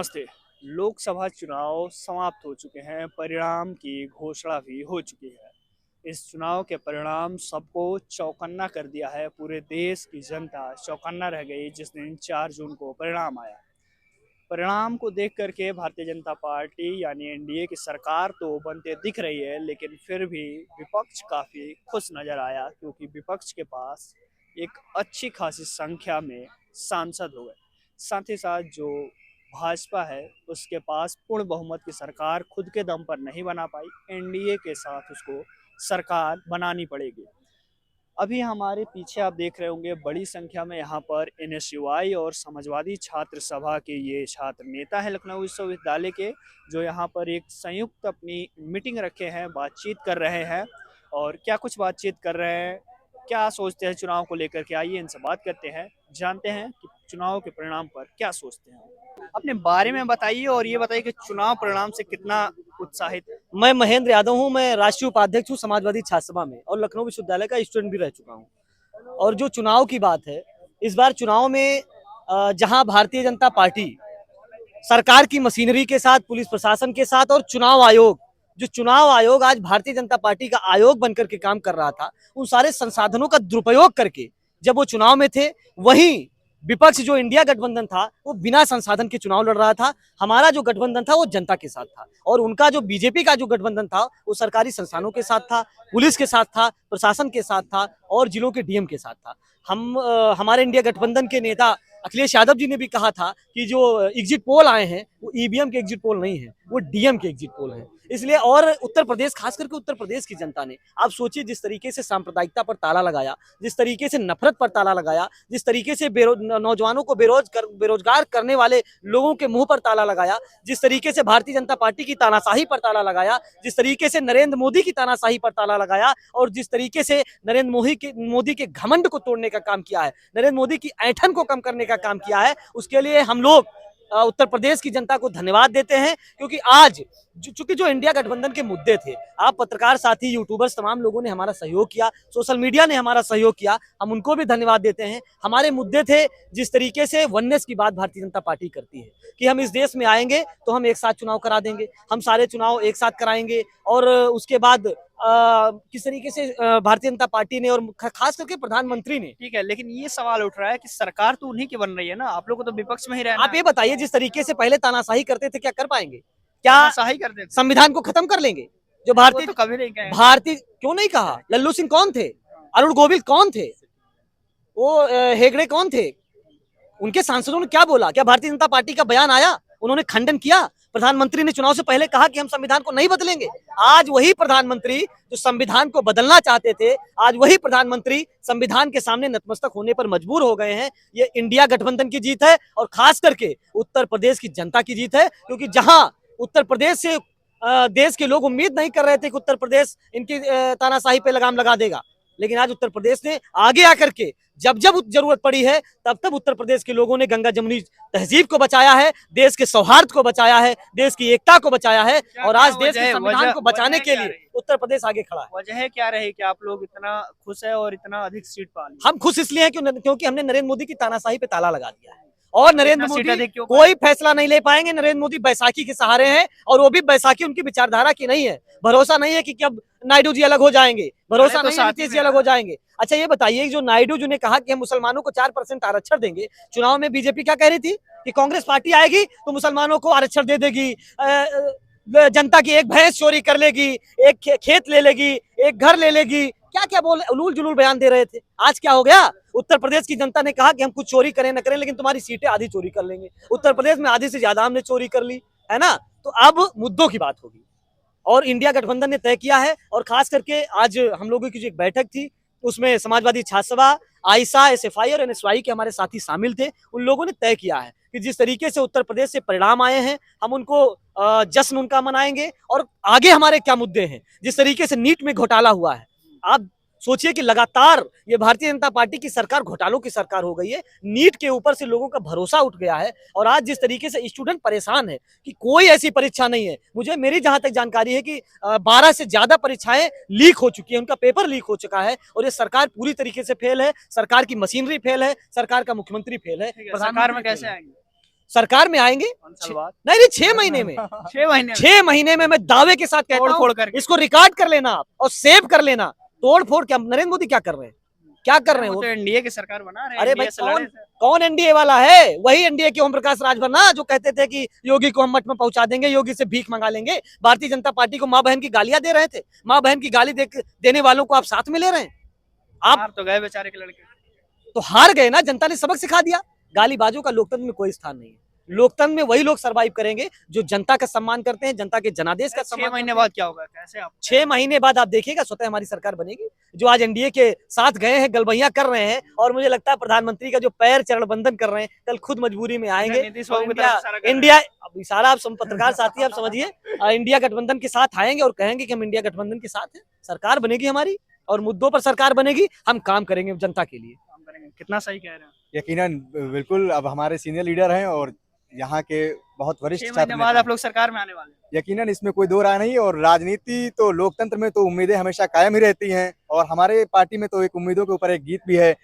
नमस्ते। लोकसभा चुनाव समाप्त हो चुके हैं, परिणाम की घोषणा भी हो चुकी है। इस चुनाव के परिणाम सबको चौकन्ना कर दिया है। पूरे देश की जनता चौकन्ना रह गई जिस दिन 4 जून को परिणाम आया। परिणाम को देख करके भारतीय जनता पार्टी यानी एनडीए की सरकार तो बनते दिख रही है, लेकिन फिर भी विपक्ष काफ़ी खुश नज़र आया क्योंकि विपक्ष के पास एक अच्छी खासी संख्या में सांसद हो गए। साथ ही साथ जो भाजपा है उसके पास पूर्ण बहुमत की सरकार खुद के दम पर नहीं बना पाई, एनडीए के साथ उसको सरकार बनानी पड़ेगी। अभी हमारे पीछे आप देख रहे होंगे बड़ी संख्या में यहाँ पर एनएसयूआई और समाजवादी छात्र सभा के ये छात्र नेता हैं लखनऊ विश्वविद्यालय के, जो यहाँ पर एक संयुक्त अपनी मीटिंग रखे हैं, बातचीत कर रहे हैं। और क्या कुछ बातचीत कर रहे हैं, क्या सोचते हैं चुनाव को लेकर के, आइए इनसे बात करते हैं, जानते हैं कि चुनाव के परिणाम पर क्या सोचते हैं। अपने बारे में बताइए और ये बताइए कि चुनाव परिणाम से कितना उत्साहित है। मैं महेंद्र यादव हूं। मैं राष्ट्रीय उपाध्यक्ष हूं समाजवादी छात्र सभा में और लखनऊ विश्वविद्यालय का स्टूडेंट भी रह चुका हूं। और जो चुनाव की बात है, इस बार चुनाव में जहां भारतीय जनता पार्टी सरकार की मशीनरी के साथ, पुलिस प्रशासन के साथ और चुनाव आयोग आज भारतीय जनता पार्टी का आयोग बनकर के काम कर रहा था, उन सारे संसाधनों का दुरुपयोग करके जब वो चुनाव में थे, वहीं विपक्ष जो इंडिया गठबंधन था वो बिना संसाधन के चुनाव लड़ रहा था। हमारा जो गठबंधन था वो जनता के साथ था और उनका जो बीजेपी का जो गठबंधन था वो सरकारी संस्थानों के साथ था, पुलिस के साथ था, प्रशासन के साथ था और जिलों के डीएम के साथ था। हमारे इंडिया गठबंधन के नेता अखिलेश यादव जी ने भी कहा था कि जो एग्जिट पोल आए हैं वो ईवीएम के एग्जिट पोल नहीं है, वो डीएम के एग्जिट पोल है। इसलिए और उत्तर प्रदेश, खास करके उत्तर प्रदेश की जनता ने, आप सोचिए, जिस तरीके से सांप्रदायिकता पर ताला लगाया, जिस तरीके से नफरत पर ताला लगाया, जिस तरीके से नौजवानों को बेरोजगार करने वाले लोगों के मुंह पर ताला लगाया, जिस तरीके से भारतीय जनता पार्टी की तानाशाही पर ताला लगाया, जिस तरीके से नरेंद्र मोदी की तानाशाही पर ताला लगाया और जिस तरीके से नरेंद्र मोदी के घमंड को तोड़ने का काम किया है, नरेंद्र मोदी की ऐंठन को कम करने का काम किया है, उसके लिए हम लोग उत्तर प्रदेश की जनता को धन्यवाद देते हैं। क्योंकि आज चूंकि जो इंडिया गठबंधन के मुद्दे थे, आप पत्रकार साथी, यूट्यूबर्स, तमाम लोगों ने हमारा सहयोग किया, सोशल मीडिया ने हमारा सहयोग किया, हम उनको भी धन्यवाद देते हैं। हमारे मुद्दे थे जिस तरीके से वननेस की बात भारतीय जनता पार्टी करती है कि हम इस देश में आएंगे तो हम एक साथ चुनाव करा देंगे, हम सारे चुनाव एक साथ कराएंगे। और उसके बाद किस तरीके से भारतीय जनता पार्टी ने और खास करके प्रधानमंत्री ने, ठीक है, लेकिन ये सवाल उठ रहा है कि सरकार तो उन्हीं की बन रही है ना, आप लोगों को तो विपक्ष में ही रहना आप ये बताइए, जिस तरीके से पहले तानाशाही करते थे, क्या कर पाएंगे? क्या क्या सही कर देते? संविधान को खत्म कर लेंगे? जो वो तो कभी नहीं कहे। भारतीय क्यों नहीं कहा? लल्लू सिंह कौन थे? अरुण गोविल कौन थे? वो हेगड़े कौन थे? उनके सांसदों ने क्या बोला? क्या भारतीय जनता पार्टी का बयान आया? उन्होंने खंडन किया। प्रधानमंत्री ने चुनाव से पहले कहा कि हम संविधान को नहीं बदलेंगे। आज वही प्रधानमंत्री जो संविधान को बदलना चाहते थे, आज वही प्रधानमंत्री संविधान के सामने नतमस्तक होने पर मजबूर हो गए हैं। ये इंडिया गठबंधन की जीत है और खास करके उत्तर प्रदेश की जनता की जीत है। क्योंकि जहां उत्तर प्रदेश से देश के लोग उम्मीद नहीं कर रहे थे कि उत्तर प्रदेश इनकी तानाशाही पे लगाम लगा देगा, लेकिन आज उत्तर प्रदेश ने आगे आकर के जब जब जरूरत पड़ी है तब तब उत्तर प्रदेश के लोगों ने गंगा जमुनी तहजीब को बचाया है, देश के सौहार्द को बचाया है, देश की एकता को बचाया है। और आज देश के संविधान को बचाने के लिए उत्तर प्रदेश आगे खड़ा है। वजह क्या रही कि आप लोग इतना खुश है और इतना अधिक सीट पा ली? हम खुश इसलिए हैं क्योंकि हमने नरेंद्र मोदी की तानाशाही पे ताला लगा दिया है और नरेंद्र मोदी क्यों? कोई फैसला नहीं ले पाएंगे। नरेंद्र मोदी बैसाखी के सहारे हैं और वो भी बैसाखी उनकी विचारधारा की नहीं है। भरोसा नहीं है कि कब नायडू जी अलग हो जाएंगे, भरोसा नहीं है नीतीश जी अलग हो जाएंगे। अच्छा ये बताइए, जो नायडू जी ने कहा कि हम मुसलमानों को 4% आरक्षण देंगे, चुनाव में बीजेपी क्या कह रही थी कि कांग्रेस पार्टी आएगी तो मुसलमानों को आरक्षण दे देगी, जनता की एक भैंस चोरी कर लेगी, एक खेत ले लेगी, एक घर ले लेगी, क्या क्या बोल उलूल जुलूल बयान दे रहे थे। आज क्या हो गया? उत्तर प्रदेश की जनता ने कहा कि हम कुछ चोरी करें न करें, लेकिन तुम्हारी सीटें आधी चोरी कर लेंगे। उत्तर प्रदेश में आधी से ज्यादा हमने चोरी कर ली है ना। तो अब मुद्दों की बात होगी और इंडिया गठबंधन ने तय किया है। और खास करके आज हम लोगों की जो एक बैठक थी उसमें समाजवादी छात्र सभा, आइसा, एसएफआई और एनएसवाई के हमारे साथी शामिल थे। उन लोगों ने तय किया है कि जिस तरीके से उत्तर प्रदेश से परिणाम आए हैं, हम उनको जश्न उनका मनाएंगे। और आगे हमारे क्या मुद्दे हैं, जिस तरीके से नीट में घोटाला हुआ है, आप सोचिए कि लगातार ये भारतीय जनता पार्टी की सरकार घोटालों की सरकार हो गई है। नीट के ऊपर से लोगों का भरोसा उठ गया है और आज जिस तरीके से स्टूडेंट परेशान है कि कोई ऐसी परीक्षा नहीं है, मेरी जहां तक जानकारी है कि 12 से ज्यादा परीक्षाएं लीक हो चुकी है, उनका पेपर लीक हो चुका है और ये सरकार पूरी तरीके से फेल है। सरकार की मशीनरी फेल है, सरकार का मुख्यमंत्री फेल है। सरकार में कैसे आएंगे? सरकार में आएंगे 5 साल बाद, नहीं नहीं 6 महीने में 6 महीने में 6 महीने में मैं दावे के साथ कहता तोड़ हूँ। फोड़ करके। इसको रिकॉर्ड कर लेना आप और सेव कर लेना। तोड़ फोड़ क्या नरेंद्र मोदी क्या कर रहे हैं, क्या कर रहे हैं वो वो? तो एनडीए की सरकार बना रहे हैं, अरे भाई एनडीए से लड़े थे। कौन एनडीए वाला है? वही एनडीए के ओम प्रकाश राजभर ना, जो कहते थे कि योगी को हम मठ में पहुंचा देंगे, योगी से भीख मंगा लेंगे। भारतीय जनता पार्टी को माँ बहन की गालियां दे रहे थे। माँ बहन की गाली देने वालों को आप साथ में ले रहे हैं। आप हार तो गए बेचारे के लड़के। तो हार गए ना, जनता ने सबक सिखा दिया। गालीबाजों का लोकतंत्र में कोई स्थान नहीं है। लोकतंत्र में वही लोग सरवाइव करेंगे जो जनता का सम्मान करते हैं, जनता के जनादेश का 6 सम्मान महीने करते हैं। बाद क्या होगा, कैसे आप 6 महीने बाद आप देखिएगा स्वतः हमारी सरकार बनेगी। जो आज एनडीए के साथ गए हैं, गलबैया कर रहे हैं, और मुझे लगता है प्रधानमंत्री का जो पैर चरण बंधन कर रहे हैं, कल खुद मजबूरी में आएंगे। नीतीश और बाबू की तरफ से सारा कर रहे हैं। इंडिया अब इशारा, आप पत्रकार साथी आप समझिए, इंडिया गठबंधन के साथ आएंगे और कहेंगे कि हम इंडिया गठबंधन के साथ हैं। सरकार बनेगी हमारी और मुद्दों पर सरकार बनेगी, हम काम करेंगे जनता के लिए। काम करेंगे। कितना सही कह रहे हैं। यकीनन बिल्कुल। अब हमारे सीनियर लीडर हैं और यहाँ के बहुत वरिष्ठ 6 छात्र महीने बाद नेता आप लोग सरकार में आने वाले हैं। हैं। यकीनन इसमें कोई दो राय नहीं। और राजनीति तो लोकतंत्र में तो उम्मीदें हमेशा कायम ही रहती हैं। और हमारे पार्टी में तो एक उम्मीदों के ऊपर एक गीत भी है।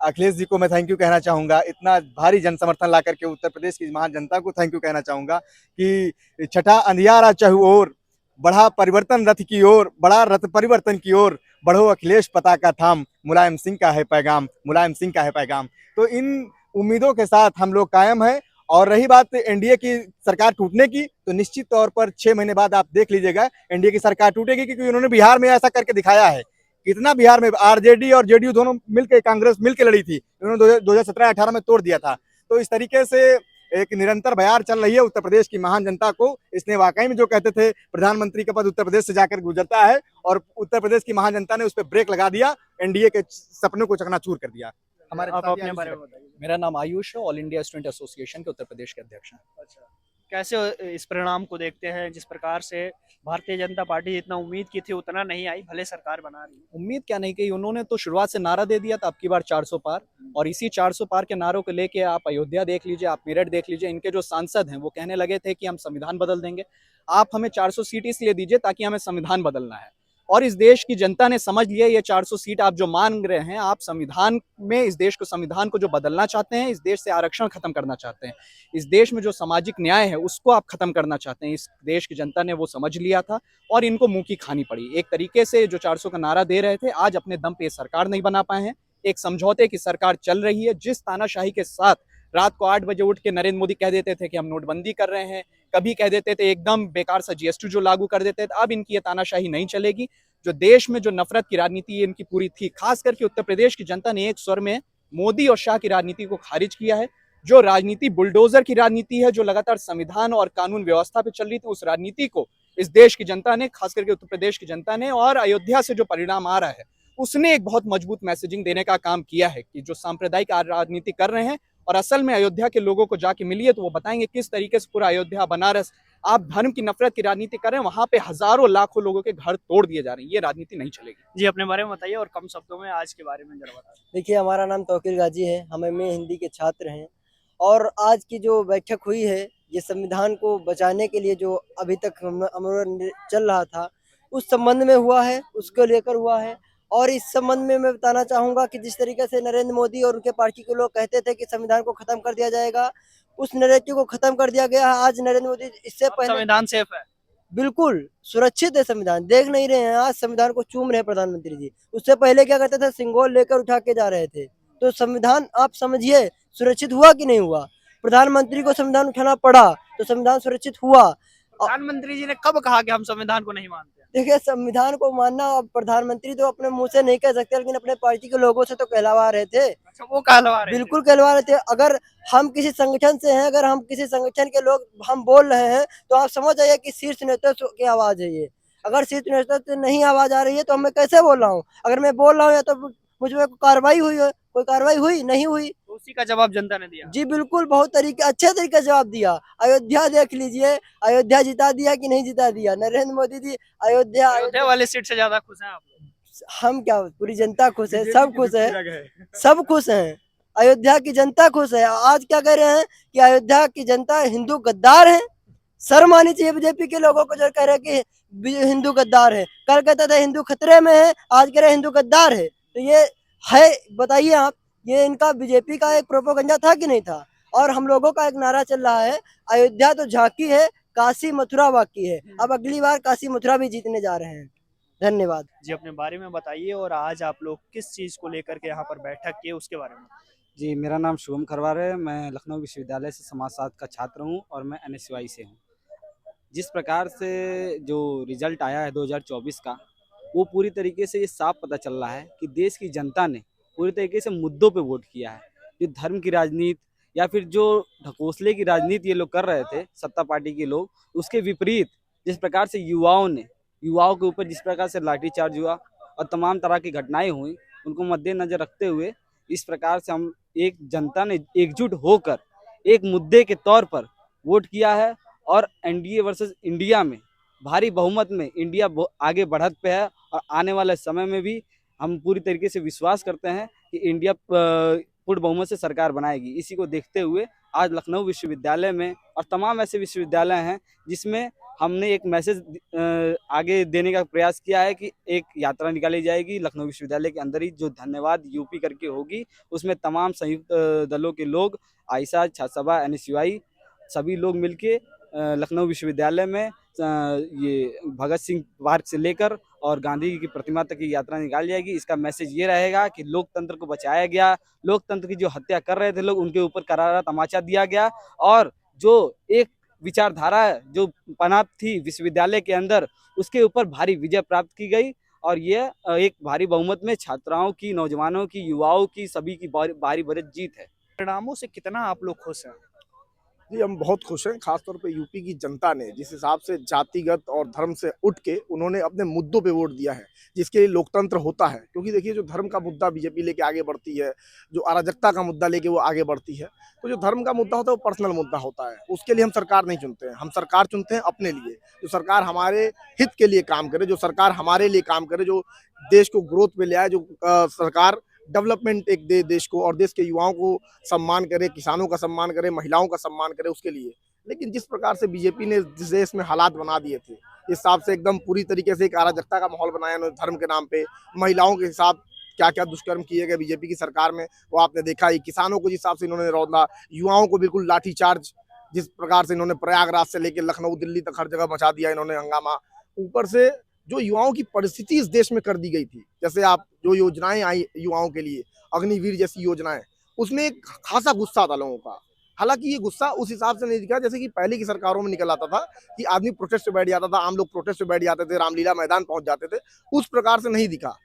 अखिलेश जी को मैं थैंक यू कहना चाहूंगा, इतना भारी जन समर्थन ला करके उत्तर प्रदेश की महान जनता को थैंक यू कहना चाहूंगा कि छठा अंधियारा चहु ओर, बढ़ा परिवर्तन रथ की ओर, बड़ा रथ परिवर्तन की ओर, बढ़ो अखिलेश पताका थाम, मुलायम सिंह का है पैगाम, मुलायम सिंह का है पैगाम। तो इन उम्मीदों के साथ हम लोग कायम हैं। और रही बात एनडीए की सरकार टूटने की, तो निश्चित तौर पर 6 महीने बाद आप देख लीजिएगा एनडीए की सरकार टूटेगी, क्योंकि उन्होंने बिहार में ऐसा करके दिखाया है। कितना बिहार में आरजेडी और जेडीयू दोनों मिलकर, कांग्रेस मिलकर लड़ी थी, उन्होंने 2017-18 में तोड़ दिया था। तो इस तरीके से एक निरंतर बयार चल रही है उत्तर प्रदेश की महान जनता को। इसने वाकई में जो कहते थे प्रधानमंत्री का पद उत्तर प्रदेश से जाकर गुजरता है, और उत्तर प्रदेश की महान जनता ने उस पर ब्रेक लगा दिया, एनडीए के सपनों को चकनाचूर कर दिया। हमारे आप साथ अपने आयुष बारे जी। में बताइए। मेरा नाम आयुष है, ऑल इंडिया स्टूडेंट एसोसिएशन के उत्तर प्रदेश के अध्यक्ष हैं। अच्छा, कैसे इस परिणाम को देखते हैं, जिस प्रकार से भारतीय जनता पार्टी जितना उम्मीद की थी उतना नहीं आई, भले सरकार बना रही है। उम्मीद क्या नहीं की, उन्होंने तो शुरुआत से नारा दे दिया था अब की बार 400 पार, और इसी 400 पार के नारों को लेके आप अयोध्या देख लीजिए, आप मेरठ देख लीजिए, इनके जो सांसद हैं वो कहने लगे थे कि हम संविधान बदल देंगे। आप हमें 400 सीट इसलिए दीजिए ताकि हमें संविधान बदलना है। और इस देश की जनता ने समझ लिया, ये 400 सीट आप जो मांग रहे हैं, आप संविधान में इस देश को, संविधान को जो बदलना चाहते हैं, इस देश से आरक्षण खत्म करना चाहते हैं, इस देश में जो सामाजिक न्याय है उसको आप खत्म करना चाहते हैं। इस देश की जनता ने वो समझ लिया था और इनको मुंह की खानी पड़ी। एक तरीके से जो 400 का नारा दे रहे थे, आज अपने दम पे सरकार नहीं बना पाए हैं। एक समझौते की सरकार चल रही है, जिस तानाशाही के साथ रात को 8 बजे उठ के नरेंद्र मोदी कह देते थे कि हम नोटबंदी कर रहे हैं, कभी कह देते थे एकदम बेकार सा जीएसटी जो लागू कर देते थे। अब इनकी ये तानाशाही नहीं चलेगी। जो देश में जो नफरत की राजनीति इनकी पूरी थी, खास करके उत्तर प्रदेश की जनता ने एक स्वर में मोदी और शाह की राजनीति को खारिज किया है। जो राजनीति बुलडोजर की राजनीति है, जो लगातार संविधान और कानून व्यवस्था पे चल रही थी, उस राजनीति को इस देश की जनता ने, खास करके उत्तर प्रदेश की जनता ने, और अयोध्या से जो परिणाम आ रहा है उसने एक बहुत मजबूत मैसेजिंग देने का काम किया है कि जो सांप्रदायिक राजनीति कर रहे हैं, और असल में अयोध्या के लोगों को जाके मिलिए तो वो बताएंगे किस तरीके से पूरा अयोध्या, बनारस, आप धर्म की नफरत की राजनीति कर रहे हैं, वहां पे हजारों लाखों लोगों के घर तोड़ दिए जा रहे हैं। ये राजनीति नहीं चलेगी। जी, अपने बारे में बताइए और कम शब्दों में आज के बारे में जरा बताइए। देखिए, हमारा नाम तौकीर गाजी है, हम एमए हिंदी के छात्र हैं। और आज की जो बैठक हुई है, ये संविधान को बचाने के लिए जो अभी तक आंदोलन चल रहा था, उस संबंध में हुआ है, उसको लेकर हुआ है। और इस संबंध में मैं बताना चाहूँगा कि जिस तरीके से नरेंद्र मोदी और उनके पार्टी के लोग कहते थे कि संविधान को खत्म कर दिया जाएगा, उस नैरेटिव को खत्म कर दिया गया है। आज नरेंद्र मोदी इससे पहले संविधान सेफ है। बिल्कुल सुरक्षित है संविधान, देख नहीं रहे हैं, आज संविधान को चूम रहे हैं प्रधानमंत्री जी। उससे पहले क्या करते थे, सिंगोल लेकर उठा के जा रहे थे। तो संविधान आप समझिए सुरक्षित हुआ कि नहीं हुआ। प्रधानमंत्री को संविधान उठाना पड़ा तो संविधान सुरक्षित हुआ। प्रधानमंत्री जी ने कब कहा कि हम संविधान को नहीं मानते? देखिए, संविधान को मानना अब प्रधानमंत्री तो अपने मुंह से नहीं कह सकते, लेकिन अपने पार्टी के लोगों से तो कहलवा रहे थे। अच्छा, वो कहलवा रहे थे। बिल्कुल कहलवा रहे थे। अगर हम किसी संगठन से हैं, अगर हम किसी संगठन के लोग हम बोल रहे हैं, तो आप समझ जाइए कि शीर्ष नेतृत्व की आवाज है ये। अगर शीर्ष नेतृत्व से नहीं आवाज आ रही है तो मैं कैसे बोल रहा हूँ? अगर मैं बोल रहा हूँ या तो मुझ पर कार्रवाई हुई है, कोई कार्रवाई हुई नहीं हुई। तो उसी का जवाब जनता ने दिया। जी बिल्कुल, बहुत अच्छे तरीके से जवाब दिया। अयोध्या देख लीजिए, अयोध्या जिता दिया कि नहीं जिता दिया नरेंद्र मोदी जी। अयोध्या वाले सीट से ज्यादा खुश हैं आप लोग? हम क्या, पूरी जनता खुश है, सब खुश है, सब खुश हैं। अयोध्या की जनता खुश है। आज क्या कह रहे हैं कि अयोध्या की जनता हिंदू गद्दार है। शर्म आनी चाहिए बीजेपी के लोगों को जो कह रहे हैं कि हिंदू गद्दार है। कल कहते थे हिंदू खतरे में है, आज कह रहे हिंदू गद्दार है। तो ये है, बताइए आप, ये इनका बीजेपी का एक प्रोपोगंडा था कि नहीं था? और हम लोगों का एक नारा चल रहा है, अयोध्या तो झांकी है, काशी मथुरा बाकी है। अब अगली बार काशी मथुरा भी जीतने जा रहे हैं। धन्यवाद। जी, अपने बारे में बताइए और आज आप लोग किस चीज़ को लेकर के यहाँ पर बैठक किए उसके बारे में। जी, मेरा नाम शुभम खरवार है। मैं लखनऊ विश्वविद्यालय से समाजशास्त्र का छात्र हूँ और मैं एनएसयूआई से हूँ। जिस प्रकार से जो रिजल्ट आया है 2024 का, वो पूरी तरीके से ये साफ पता चल रहा है कि देश की जनता ने पूरी तरीके से मुद्दों पे वोट किया है। जो धर्म की राजनीति या फिर जो ढकोसले की राजनीति ये लोग कर रहे थे, सत्ता पार्टी के लोग, उसके विपरीत जिस प्रकार से युवाओं के ऊपर जिस प्रकार से लाठीचार्ज हुआ और तमाम तरह की घटनाएं हुई, उनको मद्देनजर रखते हुए इस प्रकार से हम एक जनता ने एकजुट होकर एक मुद्दे के तौर पर वोट किया है और एनडीए वर्सेस इंडिया में भारी बहुमत में इंडिया आगे बढ़त पे है और आने वाले समय में भी हम पूरी तरीके से विश्वास करते हैं कि इंडिया पूर्ण बहुमत से सरकार बनाएगी। इसी को देखते हुए आज लखनऊ विश्वविद्यालय में और तमाम ऐसे विश्वविद्यालय हैं जिसमें हमने एक मैसेज आगे देने का प्रयास किया है कि एक यात्रा निकाली जाएगी लखनऊ विश्वविद्यालय के अंदर ही, जो धन्यवाद यूपी करके होगी। उसमें तमाम संयुक्त दलों के लोग, आइसा, छात्र सभा, एनएसयूआई सभी लोग मिलके लखनऊ विश्वविद्यालय में ये भगत सिंह पार्क से लेकर और गांधी जी की प्रतिमा तक की यात्रा निकाली जाएगी। इसका मैसेज ये रहेगा कि लोकतंत्र को बचाया गया, लोकतंत्र की जो हत्या कर रहे थे लोग, उनके ऊपर करारा तमाचा दिया गया और जो एक विचारधारा जो पनप थी विश्वविद्यालय के अंदर, उसके ऊपर भारी विजय प्राप्त की गई और ये एक भारी बहुमत में छात्राओं की, नौजवानों की, युवाओं की, सभी की भारी भरत जीत है। परिणामों से कितना आप लोग खुश हैं? जी, हम बहुत खुश हैं। खासतौर पे यूपी की जनता ने जिस हिसाब से जातिगत और धर्म से उठ के उन्होंने अपने मुद्दों पे वोट दिया है, जिसके लिए लोकतंत्र होता है। क्योंकि देखिए, जो धर्म का मुद्दा बीजेपी लेके आगे बढ़ती है, जो अराजकता का मुद्दा लेके वो आगे बढ़ती है, तो जो धर्म का मुद्दा होता है वो पर्सनल मुद्दा होता है। उसके लिए हम सरकार नहीं चुनते हैं, हम सरकार चुनते हैं अपने लिए। जो सरकार हमारे हित के लिए काम करे, जो सरकार हमारे लिए काम करे, जो देश को ग्रोथ पे ले आए, जो सरकार डेवलपमेंट एक दे देश को और देश के युवाओं को सम्मान करे, किसानों का सम्मान करे, महिलाओं का सम्मान करे, उसके लिए। लेकिन जिस प्रकार से बीजेपी ने जिस देश में हालात बना दिए थे, इस हिसाब से एकदम पूरी तरीके से एक अराजकता का माहौल बनाया उन्होंने धर्म के नाम पे। महिलाओं के हिसाब क्या क्या दुष्कर्म किए गए बीजेपी की सरकार में, वो आपने देखा ही। किसानों को जिस हिसाब से इन्होंने रौंदा, युवाओं को बिल्कुल लाठीचार्ज जिस प्रकार से इन्होंने प्रयागराज से लेकर लखनऊ, दिल्ली तक हर जगह मचा दिया इन्होंने हंगामा। ऊपर से जो युवाओं की परिस्थिति इस देश में कर दी गई थी, जैसे आप जो योजनाएं आई युवाओं के लिए, अग्निवीर जैसी योजनाएं, उसमें एक खासा गुस्सा था लोगों का। हालांकि ये गुस्सा उस हिसाब से नहीं दिखा जैसे कि पहले की सरकारों में निकल आता था कि आदमी प्रोटेस्ट पे बैठ जाता था, आम लोग प्रोटेस्ट पे बैठ जाते थे, रामलीला मैदान पहुंच जाते थे। उस प्रकार से नहीं दिखा।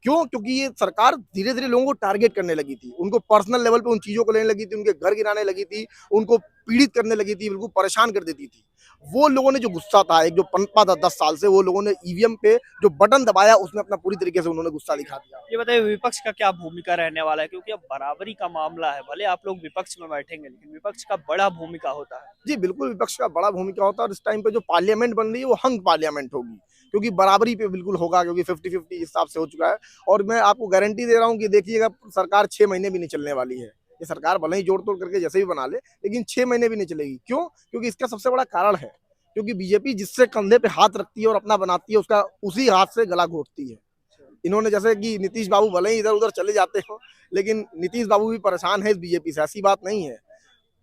क्यों? क्योंकि ये सरकार धीरे धीरे लोगों को टारगेट करने लगी थी, उनको पर्सनल लेवल पे उन चीजों को लेने लगी थी, उनके घर गिराने लगी थी, उनको पीड़ित करने लगी थी, बिल्कुल परेशान कर देती थी। वो लोगों ने जो गुस्सा था, एक जो पनपा था 10 साल से, वो लोगों ने ईवीएम पे जो बटन दबाया उसमें अपना पूरी तरीके से उन्होंने गुस्सा दिखा दिया। ये बताइए, विपक्ष का क्या भूमिका रहने वाला है? क्योंकि अब बराबरी का मामला है, भले आप लोग विपक्ष में बैठेंगे लेकिन विपक्ष का बड़ा भूमिका होता है। जी बिल्कुल, विपक्ष का बड़ा भूमिका होता है और इस टाइम पे जो पार्लियामेंट बन रही है वो हंग पार्लियामेंट होगी, क्योंकि बराबरी पे बिल्कुल होगा, क्योंकि 50-50 हिसाब से हो चुका है। और मैं आपको गारंटी दे रहा हूँ कि देखिएगा, सरकार 6 महीने भी नहीं चलने वाली है। ये सरकार भले ही जोड़ तोड़ करके जैसे भी बना ले, लेकिन 6 महीने भी नहीं चलेगी। क्यों? क्योंकि इसका सबसे बड़ा कारण है, क्योंकि बीजेपी जिससे कंधे पे हाथ रखती है और अपना बनाती है, उसका उसी हाथ से गला घोटती है। इन्होंने जैसे कि नीतीश बाबू भले ही इधर उधर चले जाते हो, लेकिन नीतीश बाबू भी परेशान है इस बीजेपी से, ऐसी बात नहीं है।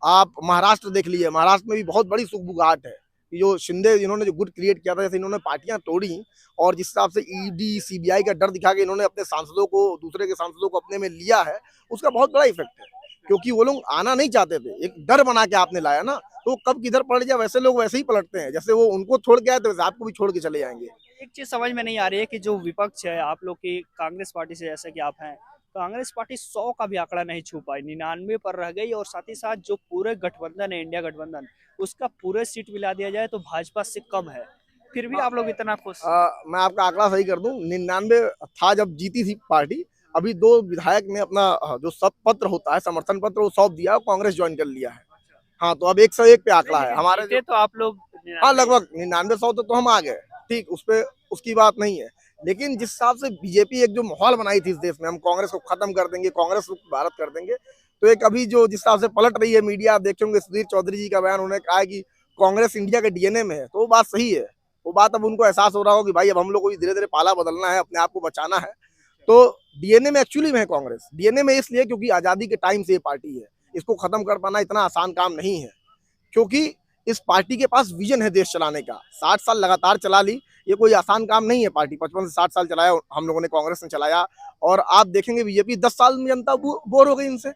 आप महाराष्ट्र देख लीजिए, महाराष्ट्र में भी बहुत बड़ी सुगबुगाहट है। जो शिंदे इन्होंने जो गुट क्रिएट किया था, जैसे इन्होंने पार्टियां तोड़ी और जिस हिसाब से ईडी सीबीआई का डर दिखा के इन्होंने अपने सांसदों को, दूसरे के सांसदों को अपने में लिया है, उसका बहुत बड़ा इफेक्ट है। क्योंकि वो लोग आना नहीं चाहते थे, एक डर बना के आपने लाया ना, तो कब किधर पलट जाए, वैसे लोग वैसे ही पलटते हैं। जैसे वो उनको छोड़ के आए तो वैसे आपको भी छोड़ के चले जाएंगे। एक चीज समझ में नहीं आ रही है कि जो विपक्ष है आप लोग की, कांग्रेस पार्टी से जैसे कि आप हैं, कांग्रेस पार्टी 100 का भी आंकड़ा नहीं छू पाई, 99 पर रह गई और साथ ही साथ जो पूरे गठबंधन है, इंडिया गठबंधन, उसका पूरे सीट मिला दिया जाए तो भाजपा से कम है, फिर भी आप लोग इतना खुश। मैं आपका आंकड़ा सही कर दूं, 99 था जब जीती थी पार्टी। अभी 2 विधायक ने अपना जो सब पत्र होता है, समर्थन पत्र, वो सौंप दिया, कांग्रेस ज्वाइन कर लिया है। हाँ, तो अब 101 पे आंकड़ा है हमारे जीते तो आप लोग। हाँ, लगभग 99-100 तो हम आ गए, ठीक, उस पे उसकी बात नहीं है। लेकिन जिस हिसाब से बीजेपी एक जो माहौल बनाई थी इस देश में, हम कांग्रेस को खत्म कर देंगे, कांग्रेस को भारत कर देंगे, तो एक अभी जो जिस हिसाब से पलट रही है मीडिया, आप देखे होंगे सुधीर चौधरी जी का बयान, उन्होंने कहा है कि कांग्रेस इंडिया के डीएनए में है, तो वो बात सही है। वो बात अब उनको एहसास हो रहा हो कि भाई अब हम लोग को धीरे धीरे पाला बदलना है, अपने आप को बचाना है। तो डीएनए में एक्चुअली में है कांग्रेस, डीएनए में इसलिए क्योंकि आजादी के टाइम से ये पार्टी है। इसको खत्म कर पाना इतना आसान काम नहीं है, क्योंकि इस पार्टी के पास विजन है देश चलाने का। 60 साल लगातार चला ली, ये कोई आसान काम नहीं है। पार्टी 55 से 60 साल चलाया हम लोगों ने, कांग्रेस ने चलाया, और आप देखेंगे बीजेपी 10 साल में जनता बोर हो गई इनसे,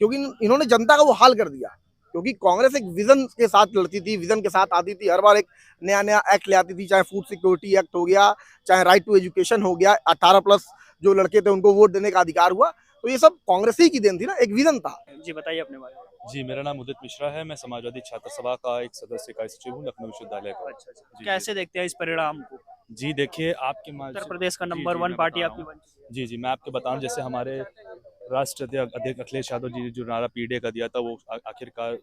क्योंकि इन्होंने जनता का वो हाल कर दिया। क्योंकि कांग्रेस एक विजन के साथ लड़ती थी, विजन के साथ आती थी, हर बार एक नया नया एक्ट ले आती थी, चाहे फूड सिक्योरिटी एक्ट हो गया, चाहे राइट टू एजुकेशन हो गया, 18+ जो लड़के थे उनको वोट देने का अधिकार हुआ, तो ये सब कांग्रेस ही की देन थी ना, एक विजन था। जी बताइए अपने बारे में। जी, मेरा नाम उदित मिश्रा है। मैं समाजवादी छात्र सभा का एक सदस्य का सचिव हूँ लखनऊ विश्वविद्यालय का। अच्छा अच्छा, जी, कैसे देखते हैं इस परिणाम को? जी देखिए, आपके उत्तर प्रदेश का जी, नंबर जी, 1 मैं पार्टी बता रहा आपकी हूँ। बन चुकी है। जी, मैं आपको बताऊँ, जैसे हमारे राष्ट्रीय अध्यक्ष अखिलेश यादव जी जो नारा पीडीए का दिया था, वो आखिरकार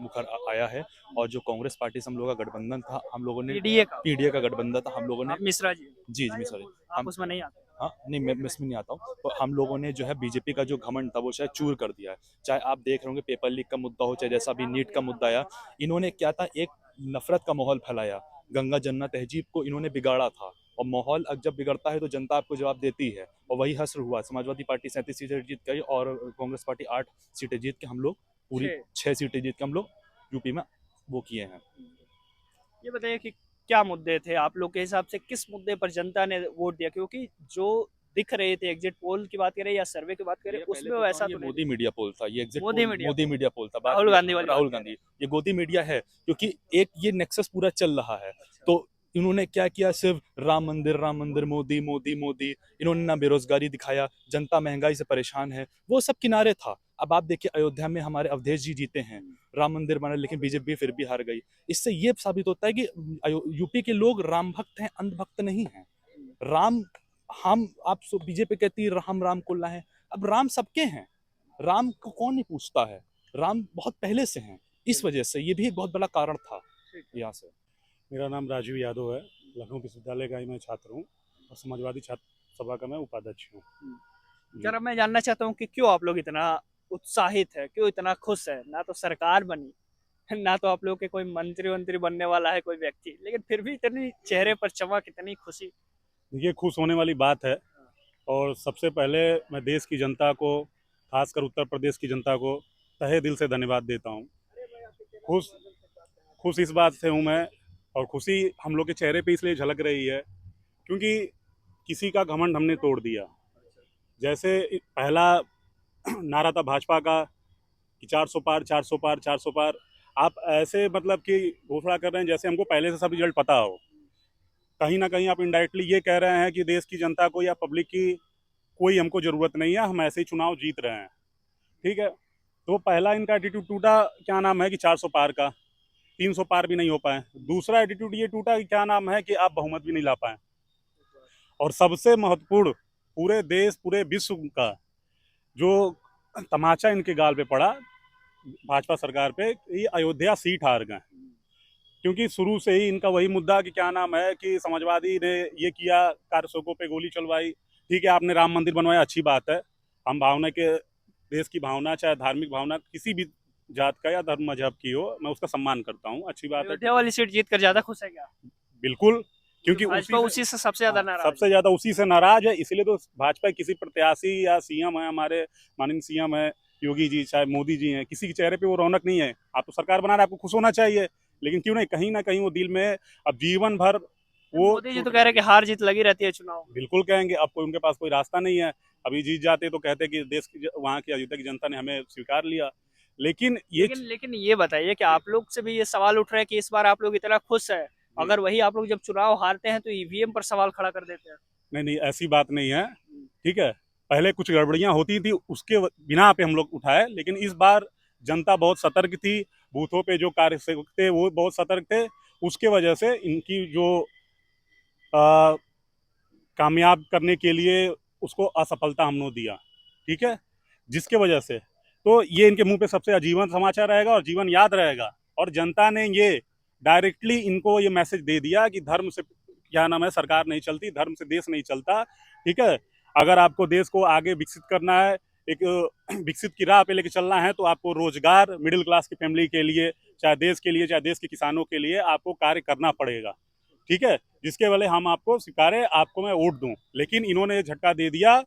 मुखर आया है। और जो कांग्रेस पार्टी से हम लोगों का गठबंधन था, हम लोगों ने पीडीए का गठबंधन था, हम लोगों ने आप मिश्रा जी, जी जी सॉरी आप उसमें नहीं आते? हाँ नहीं, मैं इसमें नहीं आता हूँ। तो हम लोगों ने जो है बीजेपी का जो घमंड था वो शायद चूर कर दिया है। चाहे आप देख रहे होंगे पेपर लीक का मुद्दा हो, चाहे जैसा अभी नीट का मुद्दा आया, इन्होंने क्या था, एक नफरत का माहौल फैलाया, गंगा जमुना तहजीब को इन्होंने बिगाड़ा था। और माहौल जब बिगड़ता है तो जनता आपको जवाब देती है, और वही हश्र हुआ। समाजवादी पार्टी 37 सीटें जीत गई और कांग्रेस पार्टी 8 सीटें जीत के, हम लोग पूरी 6 सीटें जीत के हम लोग यूपी में वो किए हैं। ये बताइए कि क्या मुद्दे थे आप लोग के हिसाब से, किस मुद्दे पर जनता ने वोट दिया? क्योंकि जो दिख रहे थे, एग्जिट पोल की बात करें या सर्वे की बात करें, उसमें वैसा तो नहीं मोदी मीडिया पोल था, ये एग्जिट मोदी पोल मीडिया मोदी मीडिया पोल था। राहुल गांधी वाली राहुल बात गांधी, ये गोदी मीडिया है, क्योंकि एक ये नेक्सस पूरा चल रहा है। तो इन्होंने क्या किया, सिर्फ राम मंदिर मोदी मोदी मोदी। इन्होंने ना बेरोजगारी दिखाया, जनता महंगाई से परेशान है, वो सब किनारे था। अब आप देखिए, अयोध्या में हमारे अवधेश जी जीते हैं, राम मंदिर बना, लेकिन बीजेपी फिर भी हार गई। इससे ये साबित होता है कि यूपी के लोग राम भक्त हैं, अंधभक्त नहीं हैं। राम, हम आप बीजेपी कहती है हम राम को लाए हैं, अब राम सबके हैं, राम को कौन नहीं पूछता है, राम बहुत पहले से हैं। इस वजह से ये भी एक बहुत बड़ा कारण था यहाँ से। मेरा नाम राजीव यादव है, लखनऊ विश्वविद्यालय का ही मैं छात्र हूँ और समाजवादी छात्र सभा का मैं उपाध्यक्ष हूँ। जरा मैं जानना चाहता हूँ कि क्यों आप लोग इतना उत्साहित है, क्यों इतना खुश है? ना तो सरकार बनी, ना तो आप लोग के कोई मंत्री बनने वाला है कोई व्यक्ति, लेकिन फिर भी इतनी चेहरे पर चमक, इतनी खुशी। देखिए, खुश होने वाली बात है, और सबसे पहले मैं देश की जनता को, खासकर उत्तर प्रदेश की जनता को तहे दिल से धन्यवाद देता हूँ। खुश इस बात से हूँ मैं, और खुशी हम लोग के चेहरे पे इसलिए झलक रही है क्योंकि किसी का घमंड हमने तोड़ दिया। जैसे पहला नारा था भाजपा का कि 400 पार 400 पार 400 पार, आप ऐसे मतलब कि घोषणा कर रहे हैं जैसे हमको पहले से सब रिजल्ट पता हो। कहीं ना कहीं आप इनडायरेक्टली ये कह रहे हैं कि देश की जनता को या पब्लिक की कोई हमको ज़रूरत नहीं है, हम ऐसे ही चुनाव जीत रहे हैं। ठीक है, तो पहला इनका एटीट्यूड टूटा, क्या नाम है कि 400 पार का, 300 पार भी नहीं हो पाए। दूसरा एटीट्यूड ये टूटा कि क्या नाम है कि आप बहुमत भी नहीं ला पाए। और सबसे महत्वपूर्ण, पूरे देश पूरे विश्व का जो तमाचा इनके गाल पे पड़ा भाजपा सरकार पे, ये अयोध्या सीट हार गए। क्योंकि शुरू से ही इनका वही मुद्दा कि क्या नाम है कि समाजवादी ने ये किया, कारसेवकों पे गोली चलवाई। ठीक है, आपने राम मंदिर बनवाया, अच्छी बात है। हम भावना के, देश की भावना, चाहे धार्मिक भावना किसी भी जात का या धर्म मजहब की हो, मैं उसका सम्मान करता हूँ, अच्छी बात है। अयोध्या वाली सीट जीत कर ज्यादा खुश है क्या? बिल्कुल, क्योंकि भाजपा उसी से सबसे ज्यादा नाराज है। सबसे ज्यादा उसी से नाराज है। इसलिए तो भाजपा किसी प्रत्याशी या सीएम है, हमारे माननीय सीएम है योगी जी, चाहे मोदी जी हैं, किसी के चेहरे पे वो रौनक नहीं है। आप तो सरकार बना रहे हैं, आपको खुश होना चाहिए, लेकिन क्यों नहीं, कहीं ना कहीं वो दिल में अब जीवन भर वो। मोदी जी तो कह रहे हैं कि हार जीत लगी रहती है चुनाव। बिल्कुल कहेंगे, अब कोई उनके पास कोई रास्ता नहीं है। अभी जीत जाते तो कहते कि देश की, वहाँ की अयोध्या की जनता ने हमें स्वीकार लिया। लेकिन ये बताइए कि आप लोग से भी ये सवाल उठ रहा है कि इस बार आप लोग इतना खुश है, अगर वही आप लोग जब चुनाव हारते हैं तो ईवीएम पर सवाल खड़ा कर देते हैं। नहीं, ऐसी बात नहीं है। ठीक है, पहले कुछ गड़बड़ियां होती थी, उसके बिना पे हम लोग उठाए, लेकिन इस बार जनता बहुत सतर्क थी। बूथों पे जो कार्यसेवक थे वो बहुत सतर्क थे, उसके वजह से इनकी जो कामयाब करने के लिए उसको असफलता हमने दिया। ठीक है, जिसके वजह से तो ये इनके मुंह पे सबसे आजीवन समाचार रहेगा और जीवन याद रहेगा। और जनता ने ये डायरेक्टली इनको ये मैसेज दे दिया कि धर्म से क्या नाम है सरकार नहीं चलती, धर्म से देश नहीं चलता। ठीक है, अगर आपको देश को आगे विकसित करना है, एक विकसित की राह पे लेके चलना है, तो आपको रोजगार, मिडिल क्लास की फैमिली के लिए, चाहे देश के लिए, चाहे देश के किसानों के लिए आपको कार्य करना पड़ेगा। ठीक है, जिसके वाले हम आपको स्वीकारे, आपको मैं वोट दूं। लेकिन इन्होंने झटका दे दिया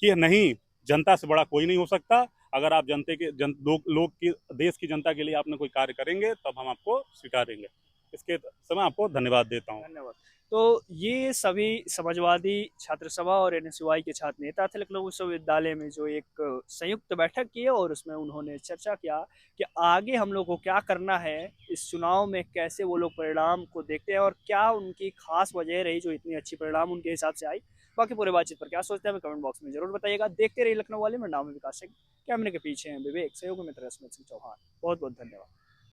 कि नहीं, जनता से बड़ा कोई नहीं हो सकता। अगर आप लोग की देश की जनता के लिए आपने कोई कार्य करेंगे तब हम आपको स्वीकारेंगे। इसके समय आपको धन्यवाद देता हूँ। धन्यवाद। तो ये सभी समाजवादी छात्र सभा और एनएसयूआई के छात्र नेता थे लखनऊ विश्वविद्यालय में जो एक संयुक्त बैठक की है और उसमें उन्होंने चर्चा किया कि आगे हम लोग को क्या करना है, इस चुनाव में कैसे वो लोग परिणाम को देखते हैं और क्या उनकी खास वजह रही जो इतनी अच्छी परिणाम उनके हिसाब से आई। बाकी पूरे बातचीत पर क्या सोचते हैं हमें कमेंट बॉक्स में जरूर बताइएगा। देखते रहिए लखनऊ वाले। मेरा नाम है विकास सिंह, कैमरे के पीछे हैं विवेक, सहयोगी मित्र स्मित सिंह चौहान। बहुत बहुत धन्यवाद।